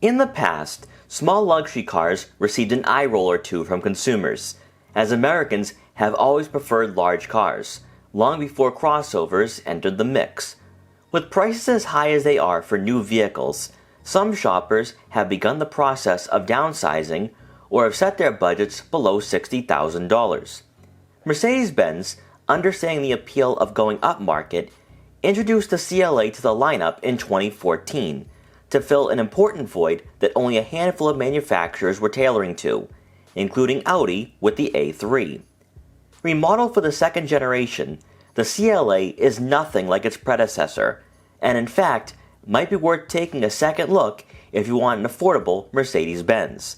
In the past, small luxury cars received an eye roll or two from consumers, as Americans have always preferred large cars, long before crossovers entered the mix. With prices as high as they are for new vehicles, some shoppers have begun the process of downsizing or have set their budgets below $60,000. Mercedes Benz, understanding the appeal of going upmarket, introduced the CLA to the lineup in 2014 to fill an important void that only a handful of manufacturers were tailoring to, including Audi with the A3. Remodeled for the second generation, the CLA is nothing like its predecessor, and in fact, might be worth taking a second look if you want an affordable Mercedes Benz.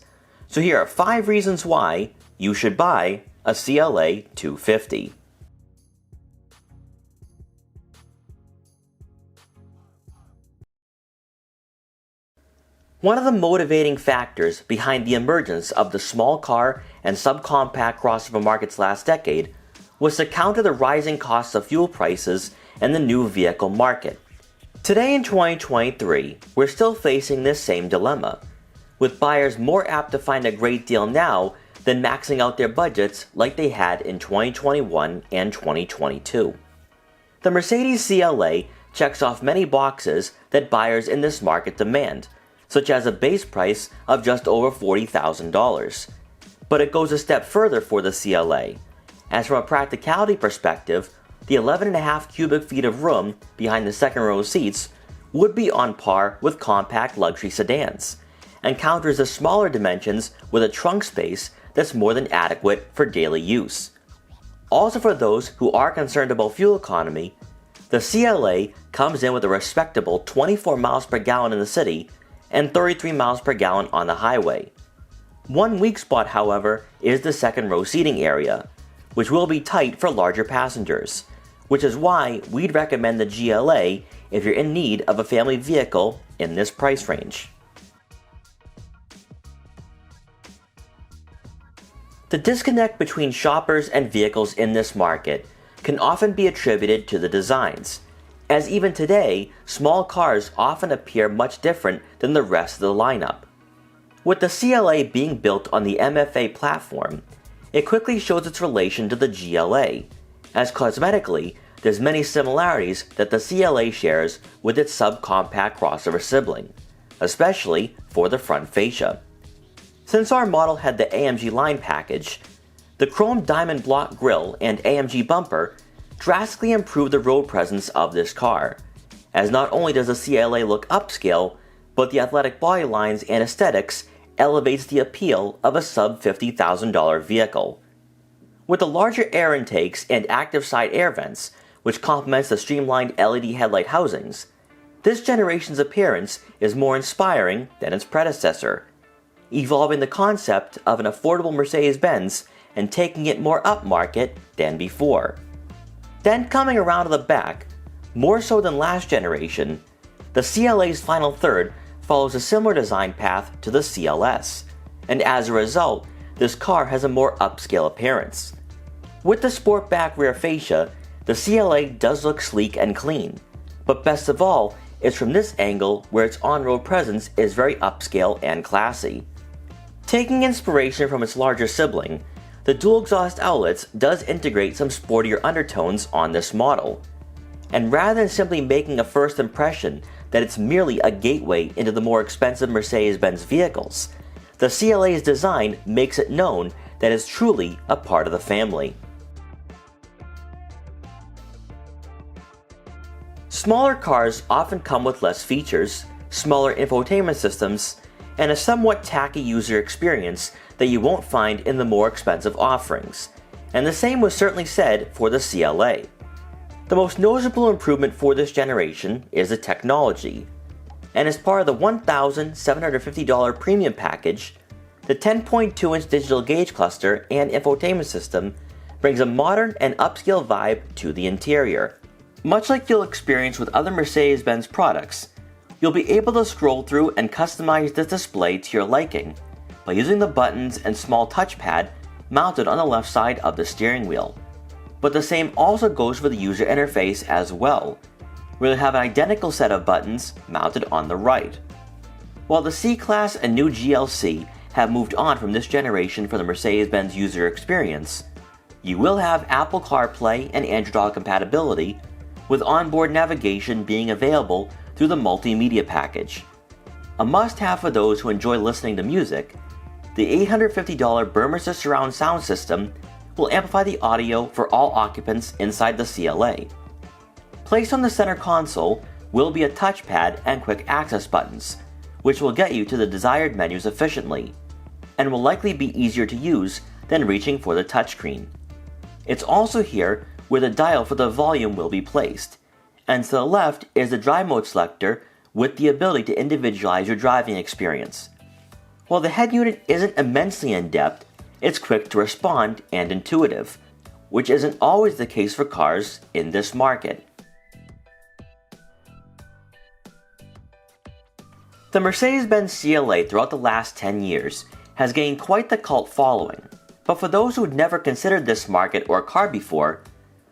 So here are 5 reasons why you should buy a CLA 250. One of the motivating factors behind the emergence of the small car and subcompact crossover markets last decade was to counter the rising costs of fuel prices and the new vehicle market. Today in 2023, we're still facing this same dilemma, with buyers more apt to find a great deal now than maxing out their budgets like they had in 2021 and 2022. The Mercedes CLA checks off many boxes that buyers in this market demand, such as a base price of just over $40,000. But it goes a step further for the CLA, as from a practicality perspective, the 11.5 cubic feet of room behind the second row seats would be on par with compact luxury sedans, and counters the smaller dimensions with a trunk space that's more than adequate for daily use. Also, for those who are concerned about fuel economy, the CLA comes in with a respectable 24 miles per gallon in the city and 33 miles per gallon on the highway. One weak spot, however, is the second row seating area, which will be tight for larger passengers, which is why we'd recommend the GLA if you're in need of a family vehicle in this price range. The disconnect between shoppers and vehicles in this market can often be attributed to the designs, as even today, small cars often appear much different than the rest of the lineup. With the CLA being built on the MFA platform, it quickly shows its relation to the GLA, as cosmetically, there's many similarities that the CLA shares with its subcompact crossover sibling, especially for the front fascia. Since our model had the AMG line package, the chrome diamond block grille and AMG bumper drastically improve the road presence of this car, as not only does the CLA look upscale, but the athletic body lines and aesthetics elevates the appeal of a sub $50,000 vehicle. With the larger air intakes and active side air vents, which complements the streamlined LED headlight housings, this generation's appearance is more inspiring than its predecessor, evolving the concept of an affordable Mercedes-Benz and taking it more upmarket than before. Then coming around to the back, more so than last generation, the CLA's final third follows a similar design path to the CLS, and as a result, this car has a more upscale appearance. With the Sportback rear fascia, the CLA does look sleek and clean, but best of all, it's from this angle where its on-road presence is very upscale and classy. Taking inspiration from its larger sibling, the dual exhaust outlets does integrate some sportier undertones on this model. And rather than simply making a first impression that it's merely a gateway into the more expensive Mercedes-Benz vehicles, the CLA's design makes it known that it's truly a part of the family. Smaller cars often come with less features, smaller infotainment systems, and a somewhat tacky user experience that you won't find in the more expensive offerings, and the same was certainly said for the CLA. The most noticeable improvement for this generation is the technology, and as part of the $1,750 premium package, the 10.2-inch digital gauge cluster and infotainment system brings a modern and upscale vibe to the interior. Much like you'll experience with other Mercedes-Benz products, you'll be able to scroll through and customize this display to your liking by using the buttons and small touchpad mounted on the left side of the steering wheel. But the same also goes for the user interface as well, where you'll have an identical set of buttons mounted on the right. While the C-Class and new GLC have moved on from this generation for the Mercedes-Benz user experience, you will have Apple CarPlay and Android Auto compatibility, with onboard navigation being available through the multimedia package. A must-have for those who enjoy listening to music, the $850 Burmester surround sound system will amplify the audio for all occupants inside the CLA. Placed on the center console will be a touchpad and quick access buttons, which will get you to the desired menus efficiently, and will likely be easier to use than reaching for the touchscreen. It's also here where the dial for the volume will be placed, and to the left is the drive mode selector with the ability to individualize your driving experience. While the head unit isn't immensely in-depth, it's quick to respond and intuitive, which isn't always the case for cars in this market. The Mercedes Benz CLA throughout the last 10 years has gained quite the cult following, but for those who'd never considered this market or car before,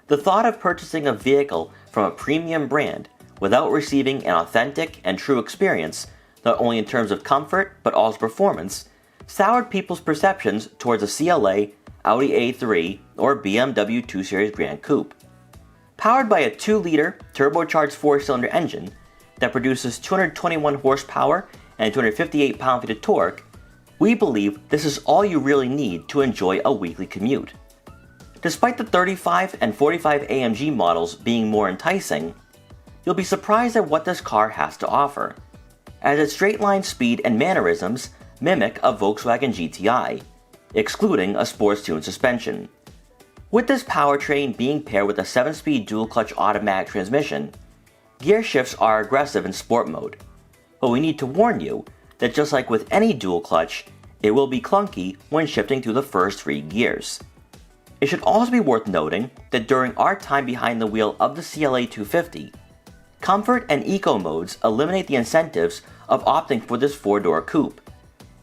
the thought of purchasing a vehicle from a premium brand without receiving an authentic and true experience, not only in terms of comfort but also performance, soured people's perceptions towards a CLA, Audi A3, or BMW 2 Series Gran Coupe. Powered by a 2-liter turbocharged 4-cylinder engine that produces 221 horsepower and 258 pound-feet of torque, we believe this is all you really need to enjoy a weekly commute. Despite the 35 and 45 AMG models being more enticing, you'll be surprised at what this car has to offer, as its straight-line speed and mannerisms mimic a Volkswagen GTI, excluding a sports-tuned suspension. With this powertrain being paired with a 7-speed dual-clutch automatic transmission, gear shifts are aggressive in sport mode, but we need to warn you that just like with any dual-clutch, it will be clunky when shifting through the first 3 gears. It should also be worth noting that during our time behind the wheel of the CLA 250, comfort and eco modes eliminate the incentives of opting for this 4-door coupe,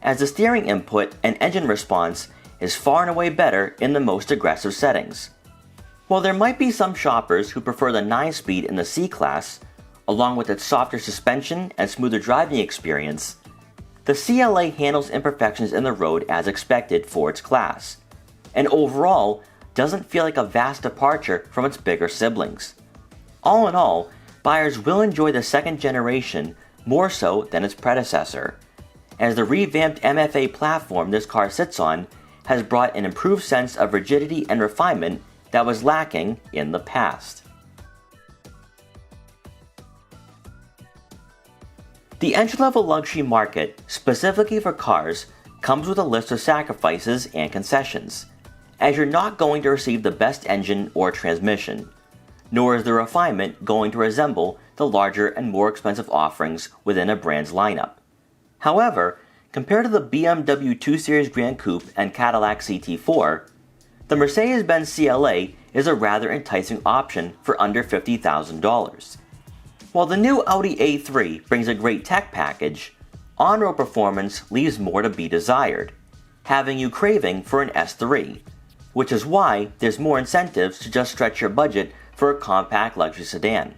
as the steering input and engine response is far and away better in the most aggressive settings. While there might be some shoppers who prefer the 9-speed in the C-Class, along with its softer suspension and smoother driving experience, the CLA handles imperfections in the road as expected for its class, and overall doesn't feel like a vast departure from its bigger siblings. All in all, buyers will enjoy the second generation more so than its predecessor, as the revamped MFA platform this car sits on has brought an improved sense of rigidity and refinement that was lacking in the past. The entry-level luxury market, specifically for cars, comes with a list of sacrifices and concessions, as you're not going to receive the best engine or transmission, nor is the refinement going to resemble the larger and more expensive offerings within a brand's lineup. However, compared to the BMW 2 Series Gran Coupe and Cadillac CT4, the Mercedes Benz CLA is a rather enticing option for under $50,000. While the new Audi A3 brings a great tech package, on-road performance leaves more to be desired, having you craving for an S3, which is why there's more incentives to just stretch your budget for a compact luxury sedan.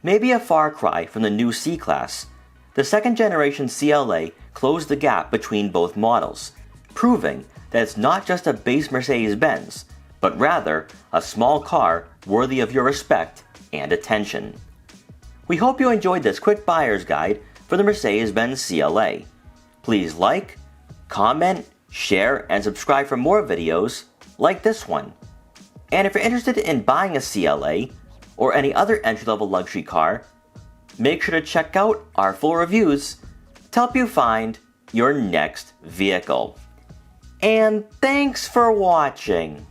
Maybe a far cry from the new C-Class, the second-generation CLA closed the gap between both models, proving that it's not just a base Mercedes-Benz, but rather a small car worthy of your respect and attention. We hope you enjoyed this quick buyer's guide for the Mercedes-Benz CLA. Please like, comment, share, and subscribe for more videos like this one. And if you're interested in buying a CLA or any other entry-level luxury car, make sure to check out our full reviews to help you find your next vehicle. And thanks for watching.